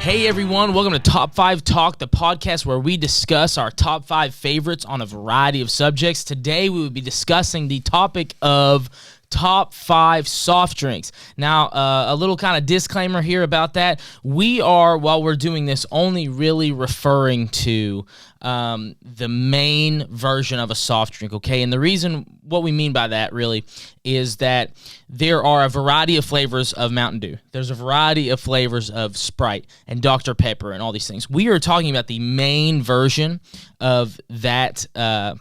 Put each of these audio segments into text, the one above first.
Hey everyone, welcome to Top 5 Talk, the podcast where we discuss our top 5 favorites on a variety of subjects. Today we will be discussing the topic of top 5 soft drinks. Now, a little kind of disclaimer here about that. We are, while we're doing this, only really referring to the main version of a soft drink, okay? And the reason, what we mean by that really is that there are a variety of flavors of Mountain Dew. There's a variety of flavors of Sprite and Dr. Pepper and all these things. We are talking about the main version of that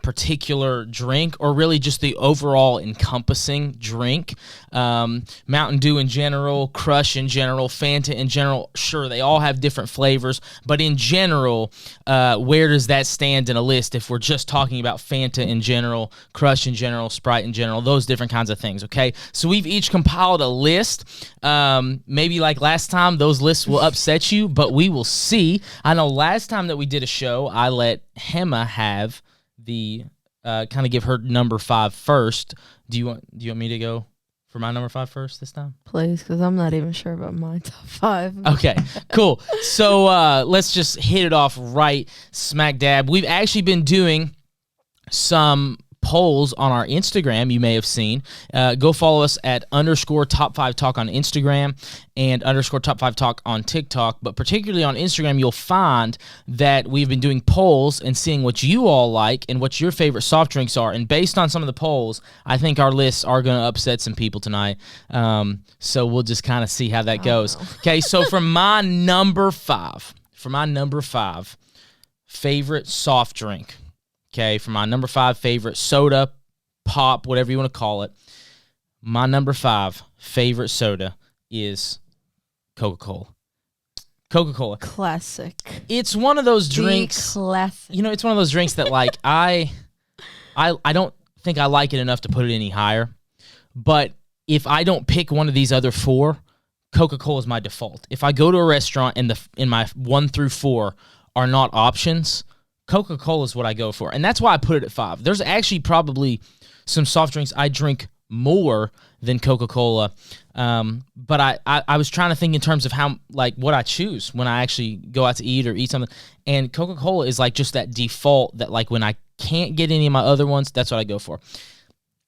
particular drink, or really just the overall encompassing drink. Mountain Dew in general, Crush in general, Fanta in general, sure, they all have different flavors, but in general, where does that stand in a list if we're just talking about Fanta in general, Crush in general, Sprite in general, those different kinds of things, okay? So we've each compiled a list. Maybe like last time, those lists will upset you, but we will see. I know last time that we did a show, I let Hema have the kind of give her number 5 first. Do you want me to go for my number 5 first this time? Please, because I'm not even sure about my top 5. Okay, cool. So let's just hit it off right smack dab. We've actually been doing some polls on our Instagram, you may have seen. Go follow us at _top5talk on Instagram and _top5talk on TikTok. But particularly on Instagram, you'll find that we've been doing polls and seeing what you all like and what your favorite soft drinks are. And based on some of the polls, I think our lists are going to upset some people tonight. So we'll just kind of see how that goes. Okay, so for my number 5 favorite soft drink, okay, for my number 5 favorite soda, pop, whatever you want to call it, my number 5 favorite soda is Coca-Cola. Coca-Cola. Classic. It's one of those drinks. Classic. You know, it's one of those drinks that, like, I don't think I like it enough to put it any higher. But if I don't pick one of these other 4, Coca-Cola is my default. If I go to a restaurant and in my 1 through 4 are not options, Coca-Cola is what I go for, and that's why I put it at 5. There's actually probably some soft drinks I drink more than Coca-Cola, but I was trying to think in terms of how, like, what I choose when I actually go out to eat or eat something, and Coca-Cola is like just that default that, like, when I can't get any of my other ones, that's what I go for.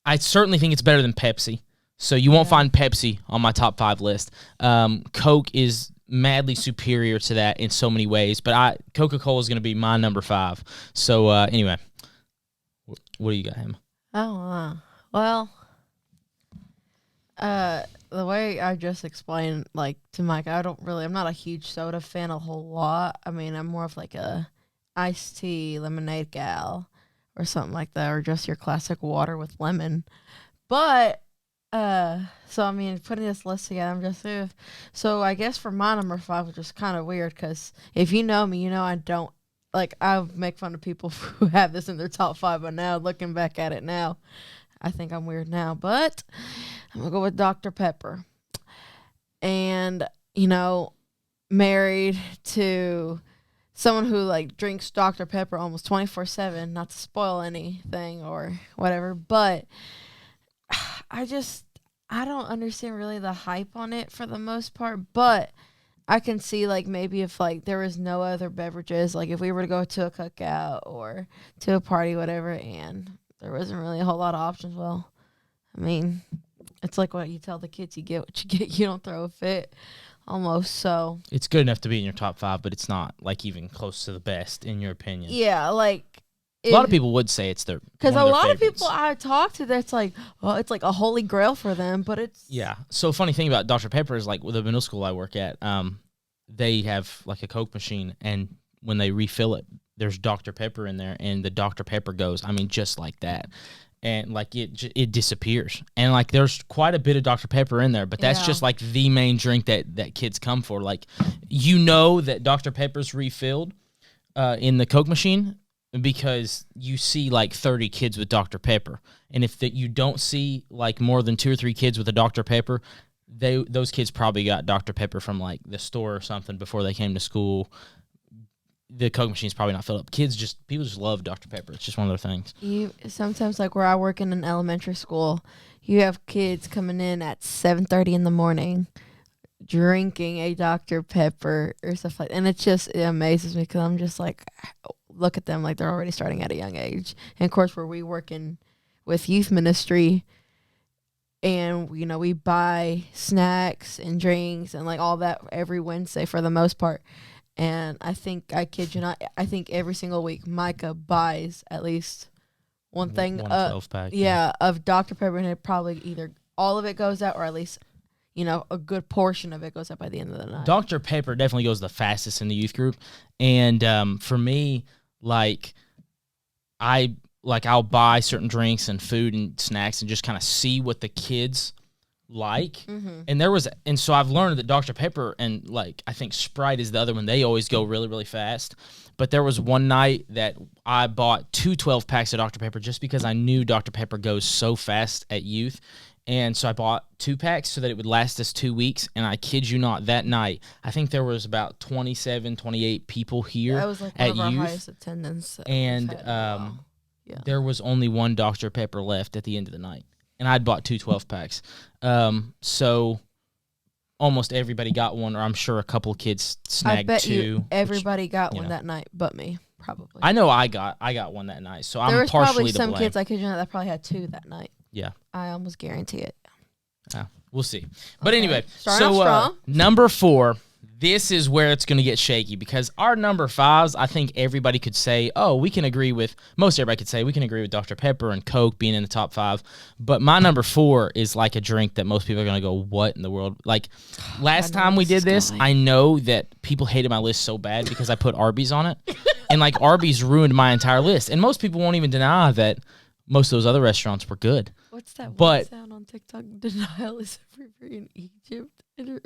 I certainly think it's better than Pepsi, so you won't find Pepsi on my top 5 list. Coke is madly superior to that in so many ways, but Coca-Cola is going to be my number 5. So anyway, what do you got, him? Oh, well, the way I just explained, like, to Mike, I'm not a huge soda fan a whole lot. I mean, I'm more of like a iced tea, lemonade gal or something like that, or just your classic water with lemon. But so I mean, putting this list together, I'm just so I guess for my number 5, which is kind of weird, because if you know me, you know I don't like, I make fun of people who have this in their top 5, but now looking back at it now, I think I'm weird now. But I'm gonna go with Dr. Pepper, and you know, married to someone who like drinks Dr. Pepper almost 24/7. Not to spoil anything or whatever, but I don't understand really the hype on it for the most part, but I can see, like, maybe if, like, there was no other beverages, like, if we were to go to a cookout or to a party, whatever, and there wasn't really a whole lot of options, well, I mean, it's like what you tell the kids, you get what you get, you don't throw a fit, almost, so. It's good enough to be in your top 5, but it's not, like, even close to the best, in your opinion. Yeah, like, a lot of people would say it's their because a lot favorites. of people I talk to, that's like, well, it's like a holy grail for them, but it's So funny thing about Dr. Pepper is, like, with the middle school I work at, they have like a Coke machine, and when they refill it, there's Dr. Pepper in there, and the Dr. Pepper goes, I mean, just like that, and like it disappears, and like there's quite a bit of Dr. Pepper in there, but that's just like the main drink that kids come for. Like, you know that Dr. Pepper's refilled in the Coke machine, because you see like 30 kids with Dr. Pepper. And if you don't see like more than 2 or 3 kids with a Dr. Pepper, those kids probably got Dr. Pepper from like the store or something before they came to school. The Coke machine's probably not filled up. People just love Dr. Pepper. It's just one of their things. Sometimes, like where I work in an elementary school, you have kids coming in at 7:30 in the morning drinking a Dr. Pepper or stuff like that. And it amazes me because I'm just like, look at them like they're already starting at a young age. And of course, where we working with youth ministry, and we buy snacks and drinks and like all that every Wednesday for the most part. And I kid you not, I think every single week Micah buys at least one thing, 12-pack, of Dr. Pepper, and it probably either all of it goes out or at least a good portion of it goes out by the end of the night. Dr. Pepper definitely goes the fastest in the youth group, and for me, I'll buy certain drinks and food and snacks and just kind of see what the kids like. Mm-hmm. And so I've learned that Dr. Pepper and I think Sprite is the other one. They always go really, really fast. But there was one night that I bought 2 12-packs of Dr. Pepper just because I knew Dr. Pepper goes so fast at youth. And so I bought 2 packs so that it would last us 2 weeks. And I kid you not, that night, I think there was about 27, 28 people here that was like at one of our youth. highest attendance. And there was only 1 Dr. Pepper left at the end of the night. And I'd bought 2 12-packs. So almost everybody got one, or I'm sure a couple of kids snagged 2. I bet you everybody got one that night but me, probably. I know I got one that night, so there I'm was partially probably to some blame. kids, I kid you not, that probably had 2 that night. Yeah. I almost guarantee it. We'll see. But anyway, Starting off strong. Number 4, this is where it's going to get shaky because our number 5s, I think everybody could say, we can agree with Dr. Pepper and Coke being in the top 5. But my number 4 is like a drink that most people are going to go, what in the world? Like last time we did this, I know that people hated my list so bad because I put Arby's on it. And Arby's ruined my entire list. And most people won't even deny that most of those other restaurants were good. What's that one sound on TikTok? Denial is free in Egypt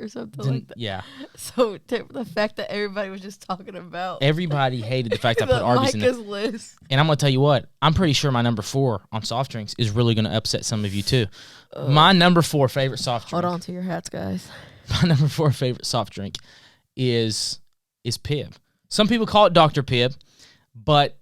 or something like that. Yeah. So the fact that everybody was just talking about everybody hated the fact I put Arby's in Micah's list. And I'm going to tell you what, I'm pretty sure my number 4 on soft drinks is really going to upset some of you too. My number 4 favorite soft drink. Hold on to your hats, guys. My number 4 favorite soft drink is Pibb. Some people call it Dr. Pibb, but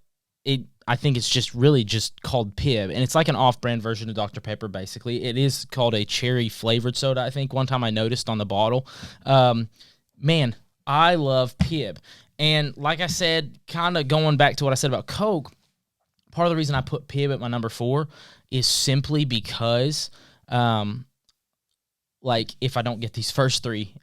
I think it's just really just called Pibb, and it's like an off-brand version of Dr. Pepper, basically. It is called a cherry-flavored soda, I think. One time I noticed on the bottle. Man, I love Pibb. And like I said, kind of going back to what I said about Coke, part of the reason I put Pibb at my number 4 is simply because if I don't get these first 3,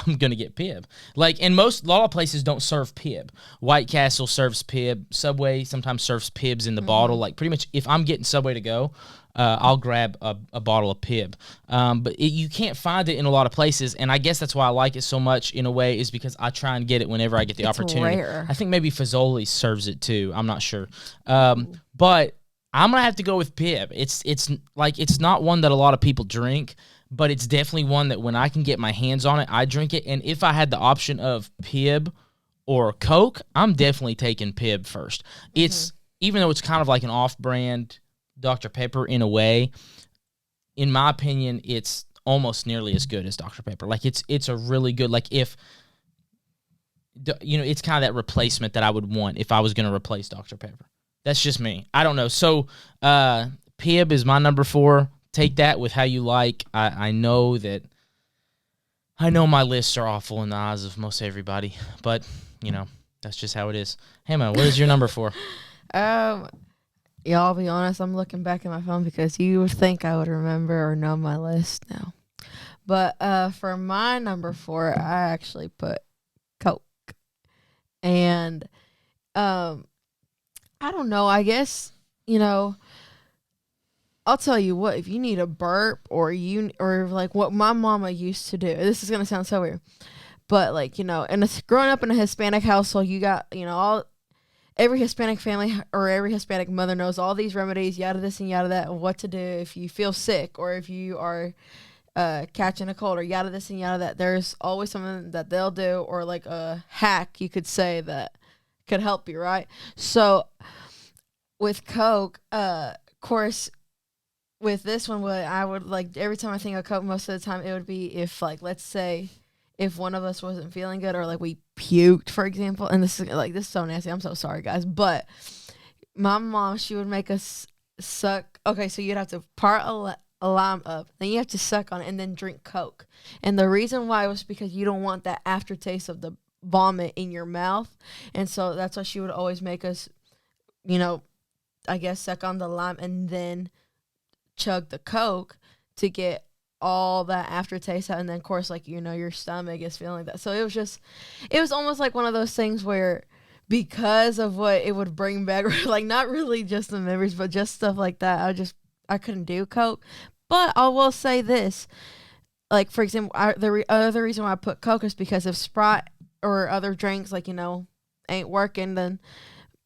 I'm going to get Pibb. And a lot of places don't serve Pibb. White Castle serves Pibb. Subway sometimes serves Pibbs in the bottle. Pretty much if I'm getting Subway to go, I'll grab a bottle of Pibb. But you can't find it in a lot of places, and I guess that's why I like it so much in a way is because I try and get it whenever I get the opportunity. Rare. I think maybe Fazoli serves it too. I'm not sure. But I'm going to have to go with Pibb. It's not one that a lot of people drink, but it's definitely one that when I can get my hands on it, I drink it. And if I had the option of Pibb or Coke, I'm definitely taking Pibb first. It's even though it's kind of like an off-brand Dr. Pepper in a way, in my opinion, it's almost nearly as good as Dr. Pepper. It's a really good, it's kind of that replacement that I would want if I was going to replace Dr. Pepper. That's just me. I don't know. So Pibb is my number 4. Take that with how you like. I know my lists are awful in the eyes of most everybody, but that's just how it is. Hey man, what is your number 4? Yeah, I'll be honest. I'm looking back at my phone because you would think I would remember or know my list now. But for my number 4, I actually put Coke, and I don't know. I guess I'll tell you what, if you need a burp or what my mama used to do, this is going to sound so weird, but growing up in a Hispanic household, you got, every Hispanic family or every Hispanic mother knows all these remedies, yada this and yada that, and what to do if you feel sick or if you are catching a cold or yada this and yada that. There's always something that they'll do or a hack, you could say, that could help you, right? So with Coke, of course, with this one, what I would every time I think of Coke, most of the time it would be if let's say if one of us wasn't feeling good or we puked, for example, and this is so nasty. I'm so sorry, guys, but my mom, she would make us suck. Okay, so you'd have to part a lime up. Then you have to suck on it and then drink Coke. And the reason why was because you don't want that aftertaste of the vomit in your mouth. And so that's why she would always make us, I guess, suck on the lime and then chug the Coke to get all that aftertaste out. And then, of course, your stomach is feeling that. So it was almost like one of those things where because of what it would bring back, not really just the memories, but just stuff like that, I couldn't do Coke. But I will say this, for example, the other reason why I put Coke is because if Sprite or other drinks, ain't working, then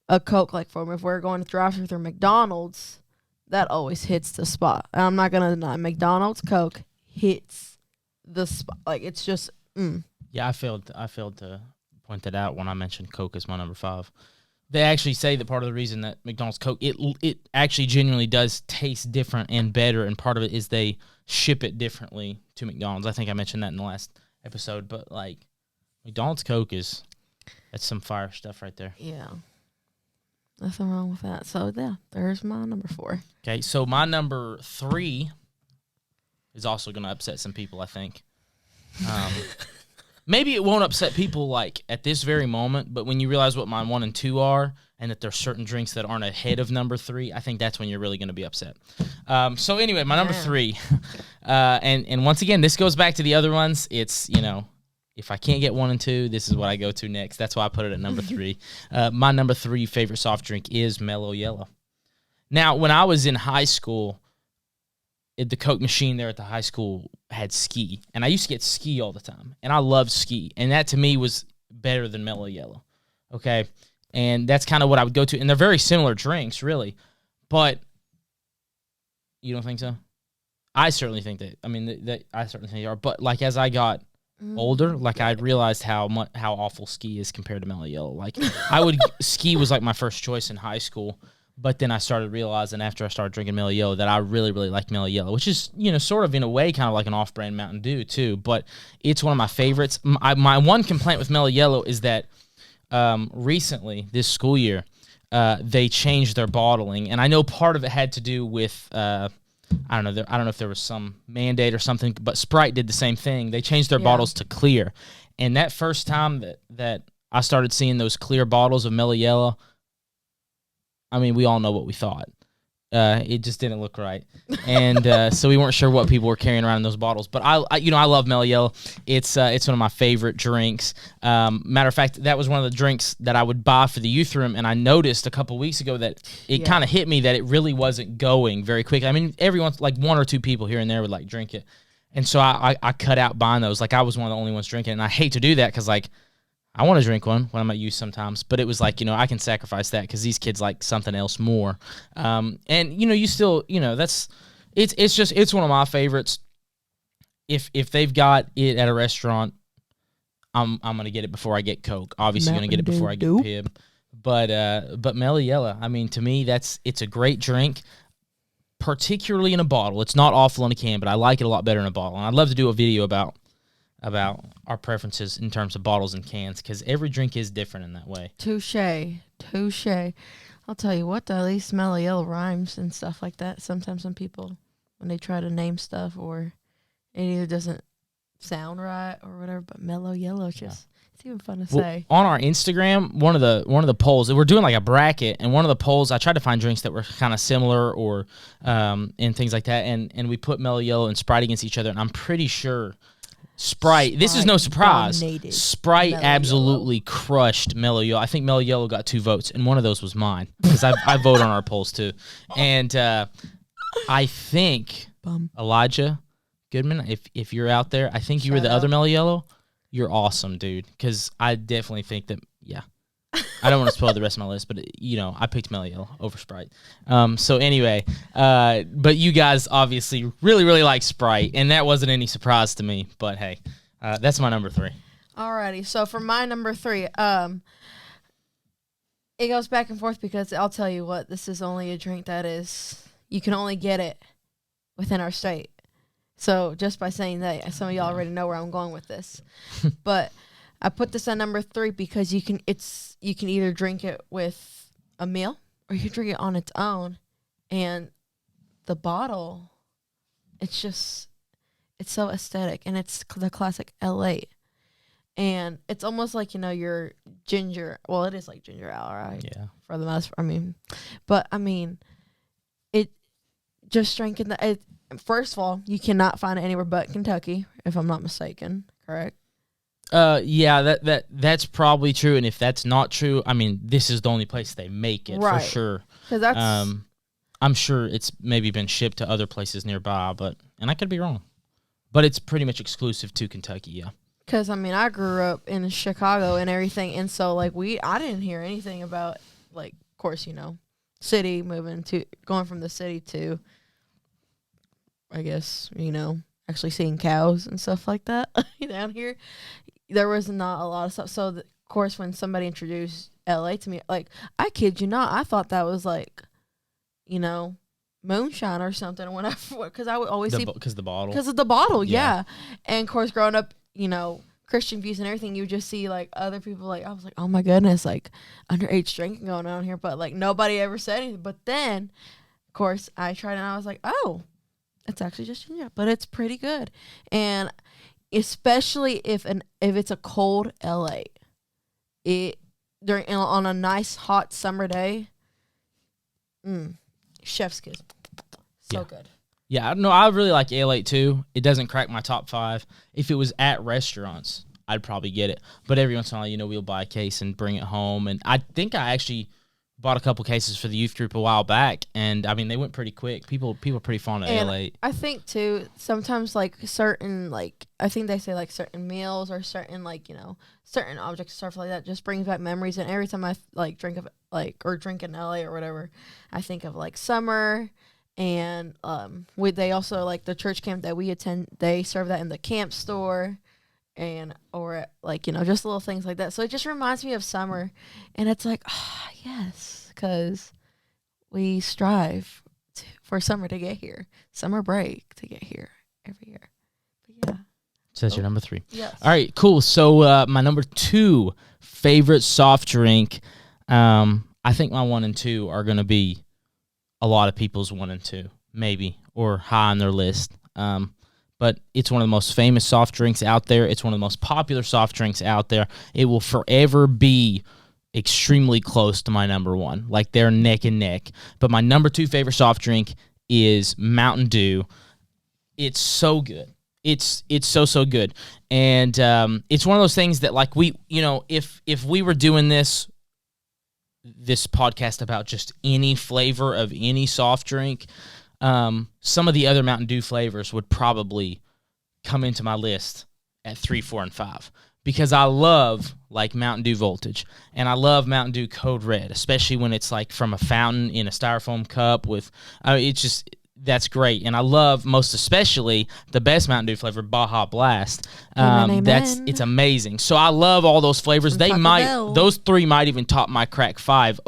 a Coke, if we're going to drive through McDonald's, that always hits the spot. And I'm not going to deny, McDonald's Coke hits the spot. It's just, Yeah, I failed to point that out when I mentioned Coke as my number 5. They actually say that part of the reason that McDonald's Coke, it actually genuinely does taste different and better, and part of it is they ship it differently to McDonald's. I think I mentioned that in the last episode, but McDonald's Coke that's some fire stuff right there. Yeah. Nothing wrong with that. So, yeah, there's my number 4. Okay, so my number 3 is also going to upset some people, I think. Maybe it won't upset people at this very moment, but when you realize what my 1 and 2 are and that there's certain drinks that aren't ahead of number 3, I think that's when you're really going to be upset. So anyway, my number 3, and once again, this goes back to the other ones. It's, if I can't get 1 and 2, this is what I go to next. That's why I put it at number 3. My number 3 favorite soft drink is Mellow Yellow. Now, when I was in high school, the Coke machine there at the high school had Ski, and I used to get Ski all the time, and I loved Ski, and that to me was better than Mellow Yellow, okay? And that's kind of what I would go to, and they're very similar drinks, really, but you don't think so? I certainly think that. I mean, I certainly think they are, but as I got older, I realized how awful Ski is compared to Mellow Yellow. Ski was my first choice in high school. But then I started realizing after I started drinking Mellow Yellow that I really, really like Mellow Yellow, which is, sort of in a way kind of like an off-brand Mountain Dew too. But it's one of my favorites. My one complaint with Mellow Yellow is that recently, this school year, they changed their bottling. And I know part of it had to do with, I don't know if there was some mandate or something, but Sprite did the same thing. They changed their bottles to clear. And that first time that I started seeing those clear bottles of Mellow Yellow, I mean, we all know what we thought. It just didn't look right, and so we weren't sure what people were carrying around in those bottles. But I love Mellow Yellow. It's one of my favorite drinks. Matter of fact, that was one of the drinks that I would buy for the youth room, and I noticed a couple weeks ago that it kind of hit me that it really wasn't going very quick. I mean, everyone's 1 or 2 people here and there would drink it, and so I cut out buying those. I was one of the only ones drinking, and I hate to do that because I want to drink one when I'm at youth sometimes, but it was I can sacrifice that because these kids like something else more. And you still, it's one of my favorites. If they've got it at a restaurant, I'm gonna get it before I get Coke. Obviously, gonna get it before I get Pib. But Mellow Yellow, I mean, to me, it's a great drink, particularly in a bottle. It's not awful in a can, but I like it a lot better in a bottle. And I'd love to do a video about our preferences in terms of bottles and cans because every drink is different in that way. Touche. I'll tell you what, though, at least Mellow Yellow rhymes and stuff like that. Sometimes some people, when they try to name stuff or it either doesn't sound right or whatever, but Mellow Yellow, it's even fun to say. On our Instagram, one of the polls, we're doing a bracket, and one of the polls, I tried to find drinks that were kind of similar or and things like that, and we put Mellow Yellow and Sprite against each other, and I'm pretty sure Sprite, this is no surprise. Sprite absolutely crushed Mellow Yellow. I think Mellow Yellow got 2 votes, and one of those was mine because I vote on our polls too. And I think Elijah Goodman, if you're out there, I think you were the other Mellow Yellow. You're awesome, dude. Because I definitely think that, I don't want to spoil the rest of my list, but I picked Mellow Yellow over Sprite. So anyway, but you guys obviously really, really like Sprite, and that wasn't any surprise to me. But hey, that's my number 3. Alrighty, so for my number 3, it goes back and forth because I'll tell you what, this is only a drink you can only get it within our state. So just by saying that, some of y'all already know where I'm going with this, but. I put this on number 3 because you can either drink it with a meal or you can drink it on its own, and the bottle it's just it's so aesthetic, and it's the classic LA. And it's almost like, your ginger. Well, it is like ginger ale, right? Yeah. For the most, but it just drinking first of all, you cannot find it anywhere but Kentucky, if I'm not mistaken. Correct? Yeah, that's probably true. And if that's not true, I mean, this is the only place they make it for sure. Because that's I'm sure it's maybe been shipped to other places nearby, and I could be wrong, but it's pretty much exclusive to Kentucky. Yeah. Because, I grew up in Chicago and everything, and so, I didn't hear anything about, of course, city going from the city to, I guess, actually seeing cows and stuff like that down here. There was not a lot of stuff. So, of course, when somebody introduced LA to me, I kid you not, I thought that was, moonshine or something. Because I would always see. Because the bottle. Because of the bottle, yeah. And, of course, growing up, Christian views and everything, you just see other people I was like, oh my goodness, underage drinking going on here, but nobody ever said anything. But then, of course, I tried and I was like, oh, it's actually just ginger, but it's pretty good. And especially if it's a cold LA, on a nice hot summer day, chef's kiss, so good. Yeah, no, I really like Ale 8 too. It doesn't crack my top 5. If it was at restaurants, I'd probably get it. But every once in a while, we'll buy a case and bring it home. And I think I actually bought a couple cases for the youth group a while back, and they went pretty quick. People are pretty fond of Ale 8. I think too, sometimes certain I think they say certain meals or certain certain objects, stuff like that, just brings back memories. And every time I drink in LA or whatever, I think of summer. And they also the church camp that we attend, they serve that in the camp store, or just little things like that. So it just reminds me of summer, and it's yes, because we strive for summer to get here, summer break to get here every year. But yeah. So that's your number 3. Yes. All right, cool. So my number 2 favorite soft drink, I think my 1 and 2 are gonna be a lot of people's 1 and 2, maybe, or high on their list. But it's one of the most famous soft drinks out there. It's one of the most popular soft drinks out there. It will forever be extremely close to my number 1. They're neck and neck. But my number 2 favorite soft drink is Mountain Dew. It's so good. It's so good. And it's one of those things that we, if we were doing this podcast about just any flavor of any soft drink, some of the other Mountain Dew flavors would probably come into my list at 3, 4, and 5, because I love Mountain Dew Voltage, and I love Mountain Dew Code Red, especially when it's from a fountain in a styrofoam cup with, it's just, that's great. And I love most especially the best Mountain Dew flavor, Baja Blast. Amen. It's amazing. So I love all those flavors. Those 3 might even top my crack 5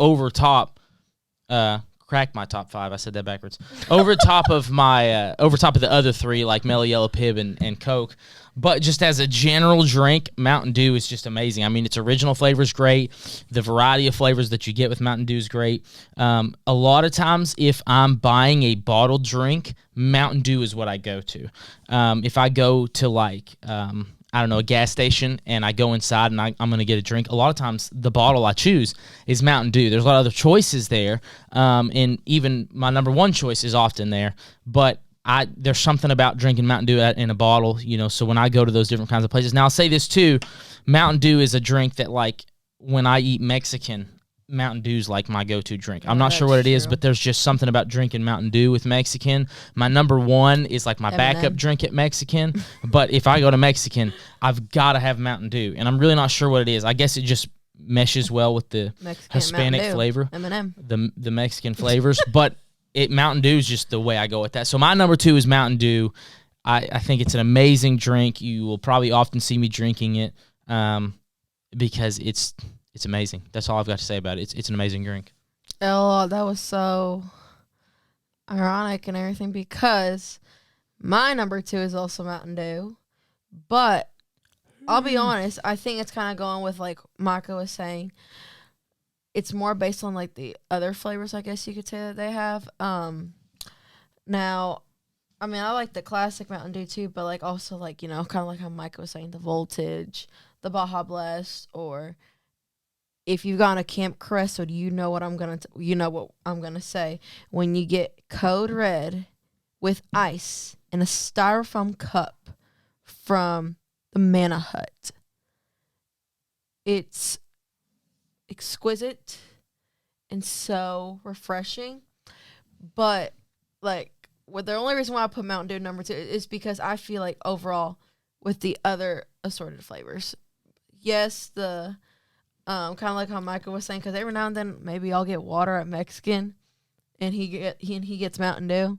crack my top 5. I said that backwards. Over top of the other 3, like Mellow Yellow Pib and Coke. But just as a general drink, Mountain Dew is just amazing. Its original flavor is great. The variety of flavors that you get with Mountain Dew is great. A lot of times, if I'm buying a bottled drink, Mountain Dew is what I go to. If I go to a gas station and I go inside and I'm going to get a drink, a lot of times the bottle I choose is Mountain Dew. There's a lot of other choices there, and even my number 1 choice is often there, but there's something about drinking Mountain Dew in a bottle, so when I go to those different kinds of places. Now, I'll say this too, Mountain Dew is a drink that when I eat Mexican, Mountain Dew's my go-to drink. I'm not sure what it is, but there's just something about drinking Mountain Dew with Mexican. My number 1 is my M&M. Backup drink at Mexican, but if I go to Mexican, I've got to have Mountain Dew, and I'm really not sure what it is. I guess it just meshes well with the Mexican Hispanic flavor, M&M. the Mexican flavors, but Mountain Dew is just the way I go with that. So my number 2 is Mountain Dew. I think it's an amazing drink. You will probably often see me drinking it because it's amazing. That's all I've got to say about it. It's an amazing drink. Oh, that was so ironic and everything, because my number 2 is also Mountain Dew. But I'll be honest, I think it's kind of going with Micah was saying. It's more based on the other flavors, I guess you could say, that they have. Now, I mean, I like the classic Mountain Dew too, but like also like, kind of like how Mike was saying, the Voltage, the Baja Blast, or if you've gone to Camp Crestwood, you know what I'm gonna say. When you get Code Red with ice in a styrofoam cup from the Manna Hut, it's exquisite and so refreshing. But like, the only reason why I put Mountain Dew number 2 is because I feel like overall with the other assorted flavors, yes, the kind of like how Michael was saying, because every now and then maybe I'll get water at Mexican, and he gets Mountain Dew.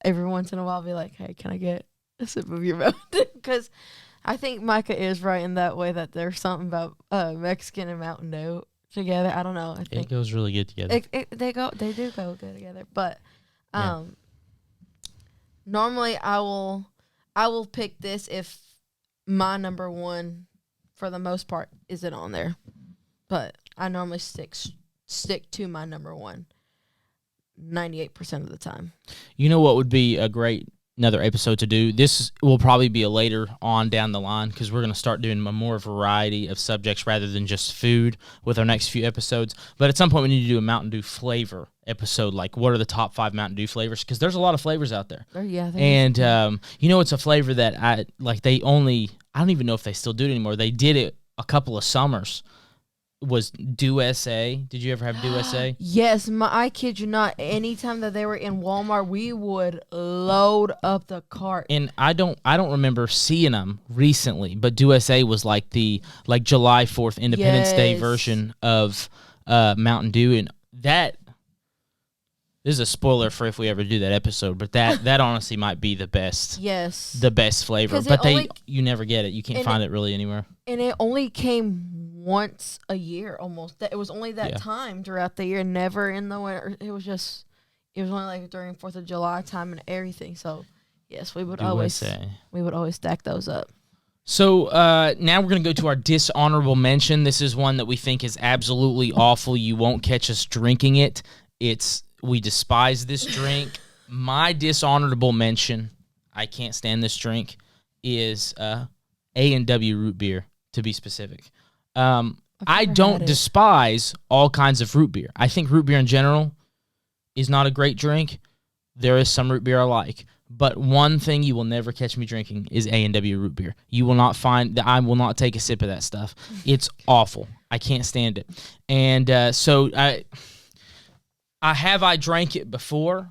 Every once in a while, I'll be like, "Hey, can I get a sip of your Mountain Dew?" Because I think Micah is right in that way that there's something about Mexican and Mountain Dew together. I don't know. I think It goes really good together. they do go good together. But normally I will pick this if my number one, for the most part, isn't on there. But I normally stick to my number one 98% of the time. You know what would be a great another episode to do? This will probably be a later on down the line because we're going to start doing a more variety of subjects rather than just food with our next few episodes. But at some point we need to do a Mountain Dew flavor episode, like what are the top 5 Mountain Dew flavors, because there's a lot of flavors out there. Yeah, and it's a flavor that I don't even know if they still do it anymore. They did it a couple of summers. Was Dew SA. Did you ever have Dew SA? Yes, I kid you not. Anytime that they were in Walmart, we would load up the cart. And I don't remember seeing them recently, but Dew SA was like the July 4th Independence Day version of Mountain Dew, and that this is a spoiler for if we ever do that episode, but that honestly might be the best. Yes. The best flavor, but you never get it. You can't find it really anywhere. And it only came once a year almost. It was only that time throughout the year, never in the winter. It was only like during 4th of July time and everything. So, yes, we would always stack those up. So, now we're going to go to our dishonorable mention. This is one that we think is absolutely awful. You won't catch us drinking it. We despise this drink. My dishonorable mention, I can't stand this drink, is A&W root beer, to be specific. I don't despise all kinds of root beer. I think root beer in general is not a great drink. There is some root beer I like. But one thing you will never catch me drinking is A&W root beer. You will not find that. I will not take a sip of that stuff. It's awful. I can't stand it. And so I drank it before?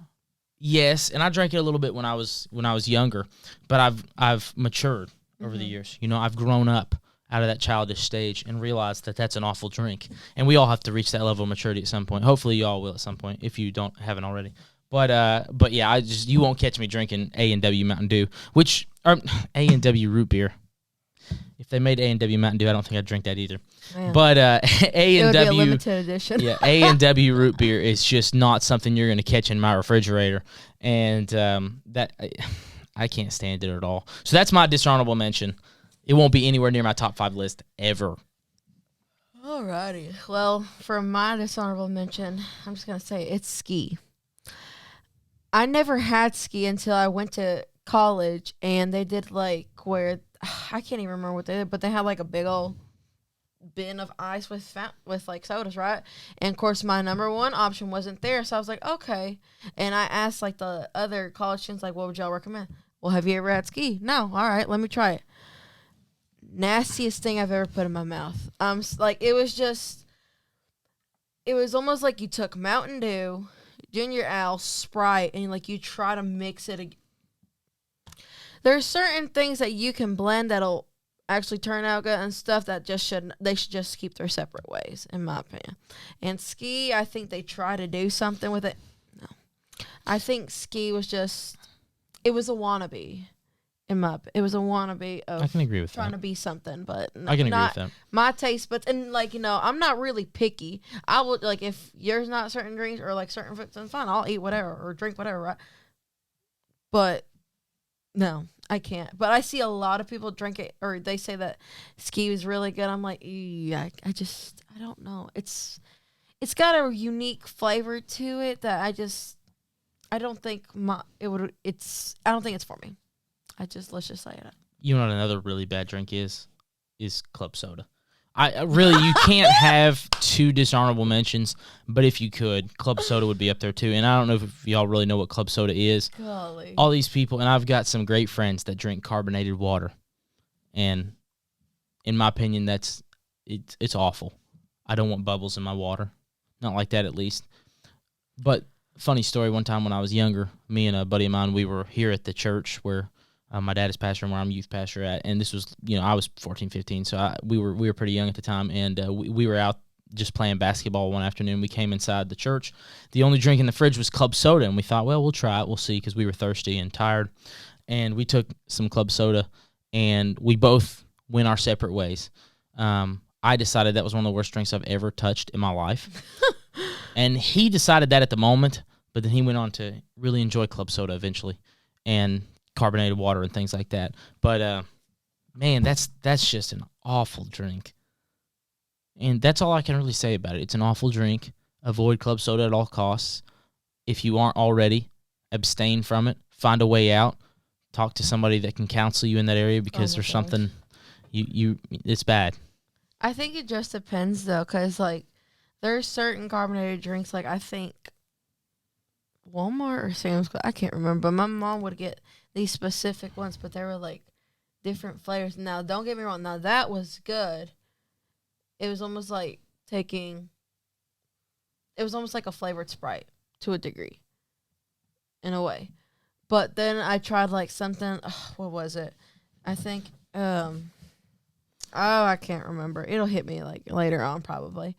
Yes, and I drank it a little bit when I was younger, but I've matured over the years. I've grown up out of that childish stage and realized that that's an awful drink. And we all have to reach that level of maturity at some point. Hopefully you all will at some point if you haven't already. But yeah, you won't catch me drinking A&W Mountain Dew, or A&W root beer. If they made A&W Mountain Dew, I don't think I'd drink that either. Man. But A&W, it would be a limited edition. Yeah, A&W root beer is just not something you're going to catch in my refrigerator, and that I can't stand it at all. So that's my dishonorable mention. It won't be anywhere near my top 5 list ever. Alrighty. Well, for my dishonorable mention, I'm just going to say it's ski. I never had ski until I went to college, and they did where I can't even remember what they did, but they had a big old bin of ice with sodas, right? And of course my number one option wasn't there, so I was like, okay. And I asked the other college students, what would y'all recommend? Well, have you ever had ski? No. All right, let me try it. Nastiest thing I've ever put in my mouth. It was almost like you took Mountain Dew, Junior Ale, Sprite, and you try to mix it. There's certain things that you can blend that'll actually turn out good and stuff that they should just keep their separate ways, in my opinion. And ski, I think they try to do something with it. No. I think ski was it was a wannabe. It was a wannabe of I can agree with trying that. to be something, but I can agree with that. My taste buds, and I'm not really picky. I would if yours not certain drinks or certain foods, then fine, I'll eat whatever or drink whatever, right? But no, I can't. But I see a lot of people drink it, or they say that ski is really good. I'm like, I don't know. It's got a unique flavor to it that I don't think I don't think it's for me. Let's just say it. You know what another really bad drink is club soda. Really, you can't have two dishonorable mentions, but if you could, club soda would be up there too. And I don't know if y'all really know what club soda is. Golly. All these people, and I've got some great friends that drink carbonated water, and in my opinion, it's awful. I don't want bubbles in my water, not like that at least. But funny story, one time when I was younger, me and a buddy of mine, we were here at the church where my dad is pastor and where I'm youth pastor at, and this was, I was 14, 15, so we were pretty young at the time, and we were out just playing basketball one afternoon. We came inside the church. The only drink in the fridge was club soda, and we thought, well, we'll try it, we'll see, because we were thirsty and tired, and we took some club soda, and we both went our separate ways. I decided that was one of the worst drinks I've ever touched in my life, and he decided that at the moment, but then he went on to really enjoy club soda eventually, and carbonated water and things like that. But man, that's just an awful drink, and that's all I can really say about it. It's an awful drink. Avoid club soda at all costs. If you aren't already, abstain from it. Find a way out. Talk to somebody that can counsel you in that area, because there's something it's bad. I think it just depends though, because like there's certain carbonated drinks, like I think Walmart or Sam's Club, I can't remember, but my mom would get these specific ones, but they were like different flavors. Now, don't get me wrong. Now, that was good. It was almost like it was almost like a flavored Sprite to a degree, in a way. But then I tried like something, what was it? I think, I can't remember. It'll hit me like later on probably.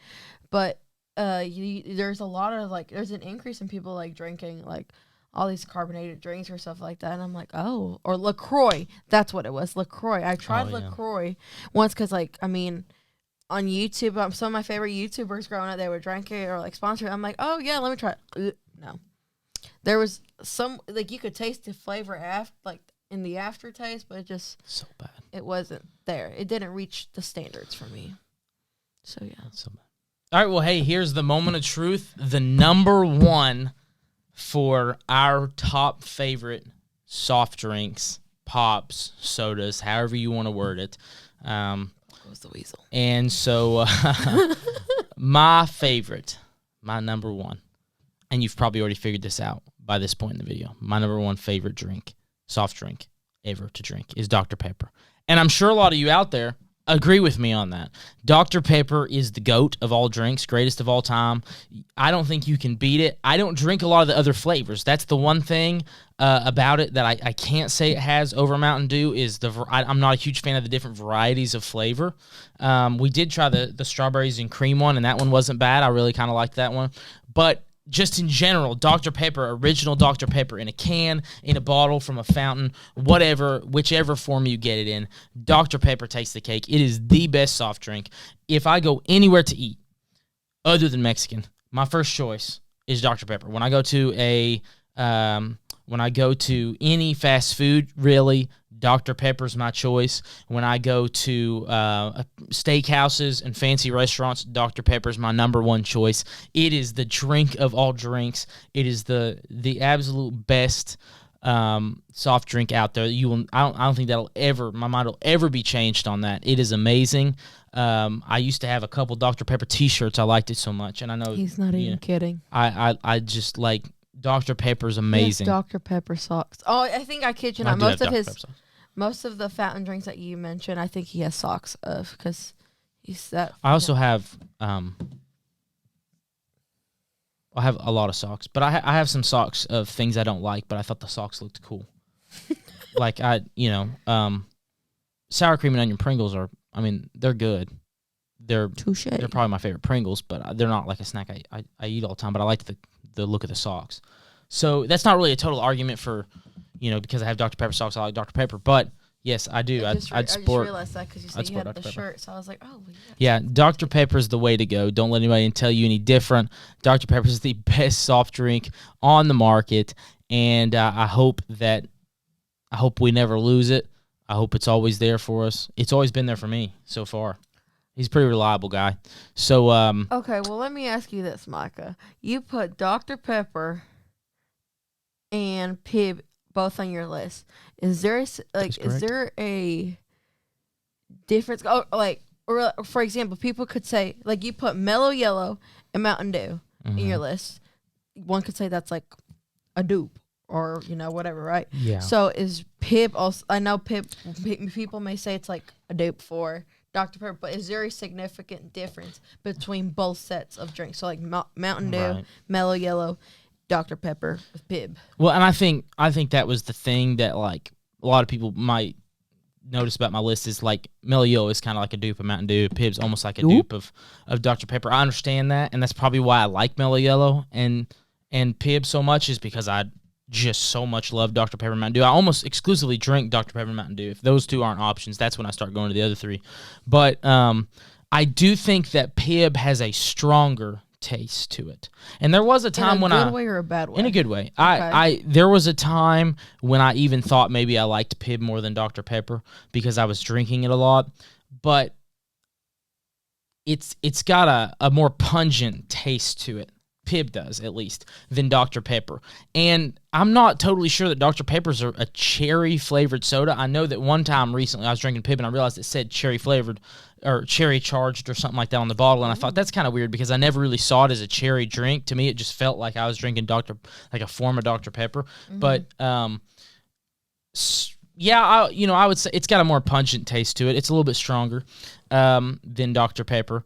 But there's a lot of like, there's an increase in people like drinking like all these carbonated drinks or stuff like that, and I'm like, oh, or LaCroix, that's what it was, LaCroix. I tried LaCroix once because, like, I mean, on YouTube, some of my favorite YouTubers growing up, they were drinking or like sponsored. I'm like, oh yeah, let me try it. No, there was some like you could taste the flavor like in the aftertaste, but it just so bad. It wasn't there. It didn't reach the standards for me. So yeah, that's so bad. All right, well, hey, here's the moment of truth. The number one for our top favorite soft drinks, pops, sodas, however you want to word it. Goes the weasel. And so my favorite, my number one, and you've probably already figured this out by this point in the video, my number one favorite drink, soft drink ever to drink, is Dr. Pepper. And I'm sure a lot of you out there agree with me on that. Dr. Pepper is the GOAT of all drinks, greatest of all time. I don't think you can beat it. I don't drink a lot of the other flavors. That's the one thing about it that I can't say it has over Mountain Dew is I'm not a huge fan of the different varieties of flavor. We did try the strawberries and cream one, and that one wasn't bad. I really kind of liked that one. But just in general, Dr. Pepper, original Dr. Pepper in a can, in a bottle, from a fountain, whatever, whichever form you get it in, Dr. Pepper takes the cake. It is the best soft drink. If I go anywhere to eat other than Mexican, my first choice is Dr. Pepper. When I go to any fast food, really, Dr. Pepper's my choice. When I go to steakhouses and fancy restaurants, Dr. Pepper's my number one choice. It is the drink of all drinks. It is the absolute best soft drink out there. I don't think my mind will ever be changed on that. It is amazing. I used to have a couple Dr. Pepper T-shirts. I liked it so much, and I know he's not even kidding. I just like Dr. Pepper's amazing. Yes, Dr. Pepper socks. Oh, I think I kid you not. Most of the fountain drinks that you mentioned, I think he has socks of, because he's that. I also have I have a lot of socks, but I have some socks of things I don't like, but I thought the socks looked cool. Like sour cream and onion Pringles they're good. They're probably my favorite Pringles, but they're not like a snack I eat all the time, but I like the look of the socks. So that's not really a total argument for, because I have Dr. Pepper socks, I like Dr. Pepper. But yes, I do. I just realized that because you said you had the shirt, so I was like, oh. Well, yeah, Dr. Pepper is the way to go. Don't let anybody tell you any different. Dr. Pepper is the best soft drink on the market, and I hope we never lose it. I hope it's always there for us. It's always been there for me so far. He's a pretty reliable guy. So okay, well, let me ask you this, Micah. You put Dr. Pepper and Pib both on your list. Is there is there a difference? Oh, like, or for example, people could say, like, you put Mellow Yellow and Mountain Dew in your list. One could say that's like a dupe or, whatever, right? Yeah. So is Pib also, I know people may say it's like a dupe for Dr. Pepper, but is there a significant difference between both sets of drinks? So like Mountain Dew, Mellow Yellow, Dr. Pepper with Pib. Well, and I think that was the thing that like a lot of people might notice about my list is like Mellow Yellow is kind of like a dupe of Mountain Dew. Pib's almost like a dupe of Dr. Pepper. I understand that, and that's probably why I like Mellow Yellow and Pib so much is because I just so much love Dr. Pepper and Mountain Dew. I almost exclusively drink Dr. Pepper and Mountain Dew. If those two aren't options, that's when I start going to the other three. But I do think that Pib has a stronger taste to it. And there was a time when in a good way or a bad way? In a good way. Okay. There was a time when I even thought maybe I liked Pib more than Dr. Pepper because I was drinking it a lot. But it's got a more pungent taste to it. Pib does, at least, than Dr. Pepper. And I'm not totally sure that Dr. Pepper's a cherry-flavored soda. I know that one time recently I was drinking Pib and I realized it said cherry-flavored or cherry-charged or something like that on the bottle, and I thought that's kind of weird because I never really saw it as a cherry drink. To me, it just felt like I was drinking like a form of Dr. Pepper. But, yeah, I would say it's got a more pungent taste to it. It's a little bit stronger than Dr. Pepper.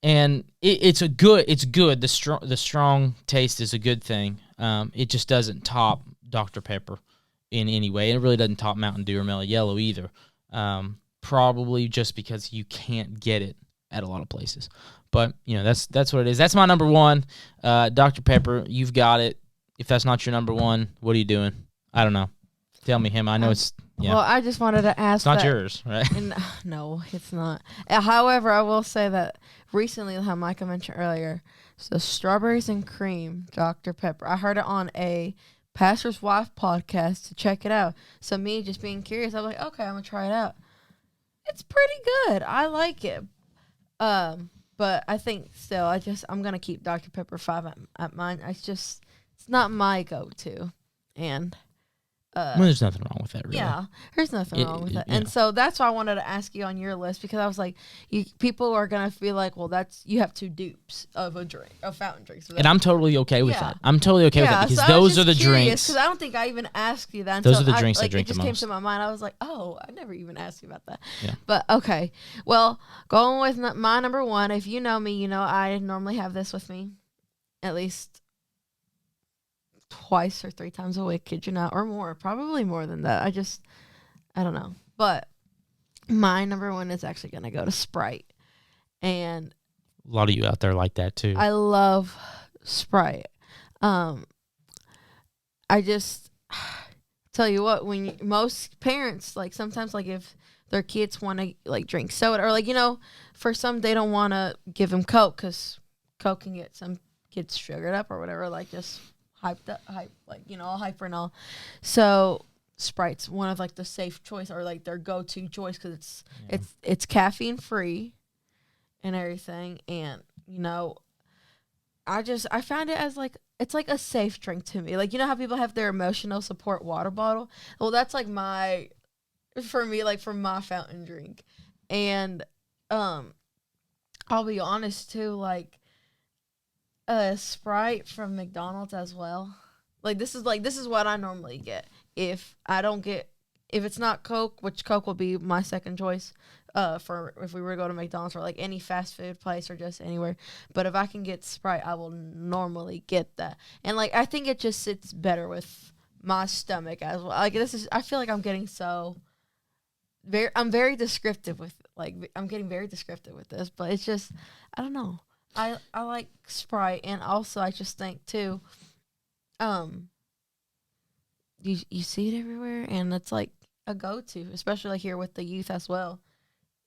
And it's good. The strong taste is a good thing. It just doesn't top Dr. Pepper in any way. It really doesn't top Mountain Dew or Mellow Yellow either. Probably just because you can't get it at a lot of places. But that's what it is. That's my number one. Dr. Pepper, you've got it. If that's not your number one, what are you doing? I don't know. Tell me him. I know it's. Yeah. Well, I just wanted to ask. It's not yours, right? No, it's not. However, I will say that recently, how Micah mentioned earlier, so strawberries and cream, Dr. Pepper. I heard it on a pastor's wife podcast to check it out. So me just being curious, I was like, okay, I'm gonna try it out. It's pretty good. I like it. But I think still, I'm gonna keep Dr. Pepper 5 at mine. It's not my go-to, and. There's nothing wrong with that, really. Yeah, there's nothing wrong with that. And so that's why I wanted to ask you on your list, because I was like, people are going to feel like, well, you have two dupes of a drink, of fountain drinks. And I'm totally okay with that. I'm totally okay with that because those are the drinks. Because I don't think I even asked you that. Those are the drinks I drink the most. It just came to my mind. I was like, oh, I never even asked you about that. Yeah. But okay. Well, going with my number one, if you know me, you know I normally have this with me at least twice or 3 times a week, kid you not, or more, probably more than that. I don't know. But my number one is actually going to go to Sprite. And a lot of you out there like that too. I love Sprite. I just tell you what, most parents, like sometimes like if their kids want to like drink soda or like, for some they don't want to give them Coke because Coke can get some kids sugared up or whatever, like just all hyper and all. So Sprite's one of like the safe choice or like their go-to choice because it's caffeine free and everything. And I found it as like it's like a safe drink to me. Like how people have their emotional support water bottle. Well, that's like for me like for my fountain drink. And I'll be honest too, like. Sprite from McDonald's as well. This is what I normally get. If it's not Coke, which Coke will be my second choice, for if we were to go to McDonald's or like any fast food place or just anywhere. But if I can get Sprite, I will normally get that. And like I think it just sits better with my stomach as well. Like I feel like I'm getting I'm very descriptive with I'm getting very descriptive with this, but it's just I don't know. I like Sprite, and also I just think too, you see it everywhere, and it's like a go-to, especially like here with the youth as well.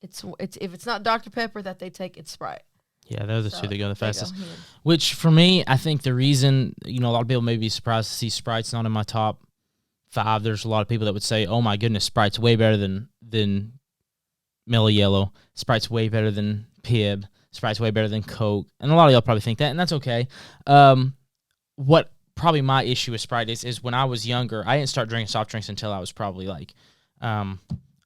It's if it's not Dr. Pepper that they take, it's Sprite. Yeah, they're the two that go the fastest. Which for me, I think the reason a lot of people may be surprised to see Sprite's not in my top 5. There's a lot of people that would say, "Oh my goodness, Sprite's way better than Mellow Yellow. Sprite's way better than Pib. Sprite's way better than Coke," and a lot of y'all probably think that, and that's okay. What probably my issue with Sprite is when I was younger, I didn't start drinking soft drinks until I was probably like, I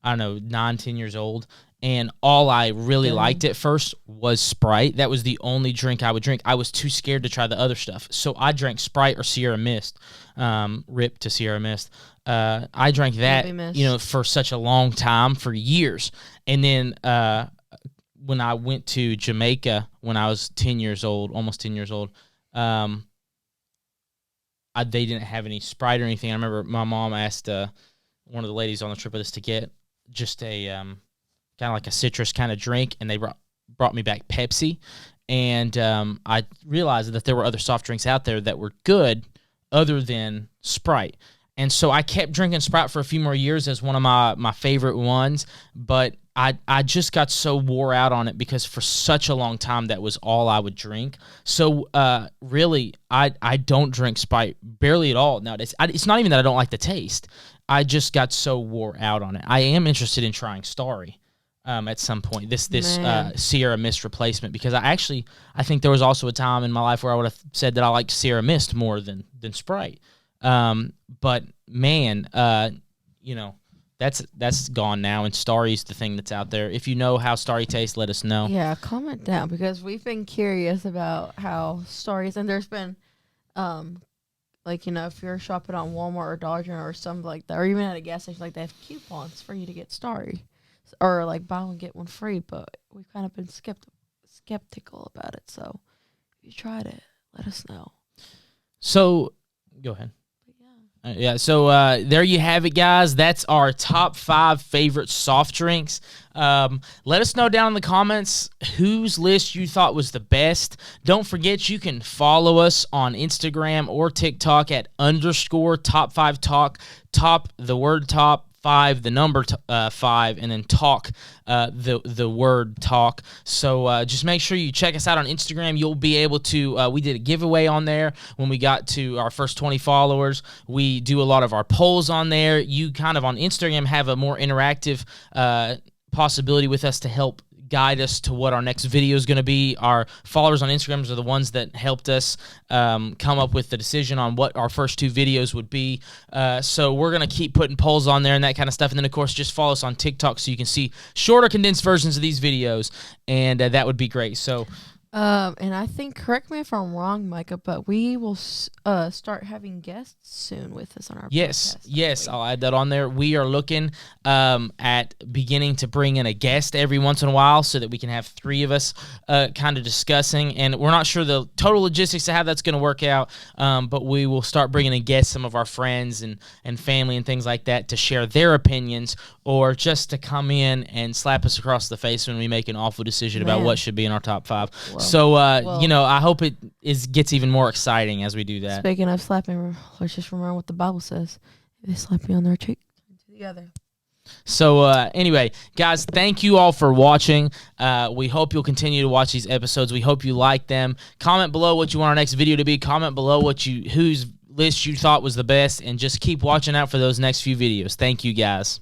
don't know, 9, 10 years old. And all I really liked at first was Sprite. That was the only drink I would drink. I was too scared to try the other stuff. So I drank Sprite or Sierra Mist. Rip to Sierra Mist. I drank that, for such a long time, for years. And then when I went to Jamaica when I was 10 years old, almost 10 years old, they didn't have any Sprite or anything. I remember my mom asked one of the ladies on the trip with us to get just a kind of like a citrus kind of drink, and they brought me back Pepsi. And I realized that there were other soft drinks out there that were good other than Sprite. And so I kept drinking Sprite for a few more years as one of my favorite ones, but I just got so wore out on it because for such a long time that was all I would drink. So really, I don't drink Sprite barely at all nowadays. It's not even that I don't like the taste. I just got so wore out on it. I am interested in trying Starry at some point, this Sierra Mist replacement, because I think there was also a time in my life where I would have said that I liked Sierra Mist more than Sprite. But man, that's gone now, and Starry's the thing that's out there. If you know how Starry tastes, let us know. Yeah, comment down, because we've been curious about how Starry's, and there's been, if you're shopping on Walmart or Dollar General or something like that, or even at a gas station, like they have coupons for you to get Starry, or like buy one get one free. But we've kind of been skeptical about it. So if you tried it, let us know. So go ahead. So there you have it, guys. That's our top 5 favorite soft drinks. Let us know down in the comments whose list you thought was the best. Don't forget, you can follow us on Instagram or TikTok at _top5talk. Top, the word top, 5, the number 5, and then talk, the word talk. So just make sure you check us out on Instagram. You'll be able to, we did a giveaway on there when we got to our first 20 followers. We do a lot of our polls on there. You kind of on Instagram have a more interactive possibility with us to help guide us to what our next video is going to be. Our followers on Instagram are the ones that helped us come up with the decision on what our first 2 videos would be. So we're going to keep putting polls on there and that kind of stuff. And then, of course, just follow us on TikTok so you can see shorter, condensed versions of these videos, and that would be great. So and I think, correct me if I'm wrong, Micah, but we will start having guests soon with us on our podcast. Yes, I'll add that on there. We are looking at beginning to bring in a guest every once in a while so that we can have 3 of us kind of discussing, and we're not sure the total logistics of how that's going to work out, but we will start bringing in guests, some of our friends and family and things like that, to share their opinions or just to come in and slap us across the face when we make an awful decision about what should be in our top 5. So, I hope it gets even more exciting as we do that. Speaking of slapping, let's just remember what the Bible says. If they slap you on their cheek, together. So, anyway, guys, thank you all for watching. We hope you'll continue to watch these episodes. We hope you like them. Comment below what you want our next video to be. Comment below whose list you thought was the best, and just keep watching out for those next few videos. Thank you, guys.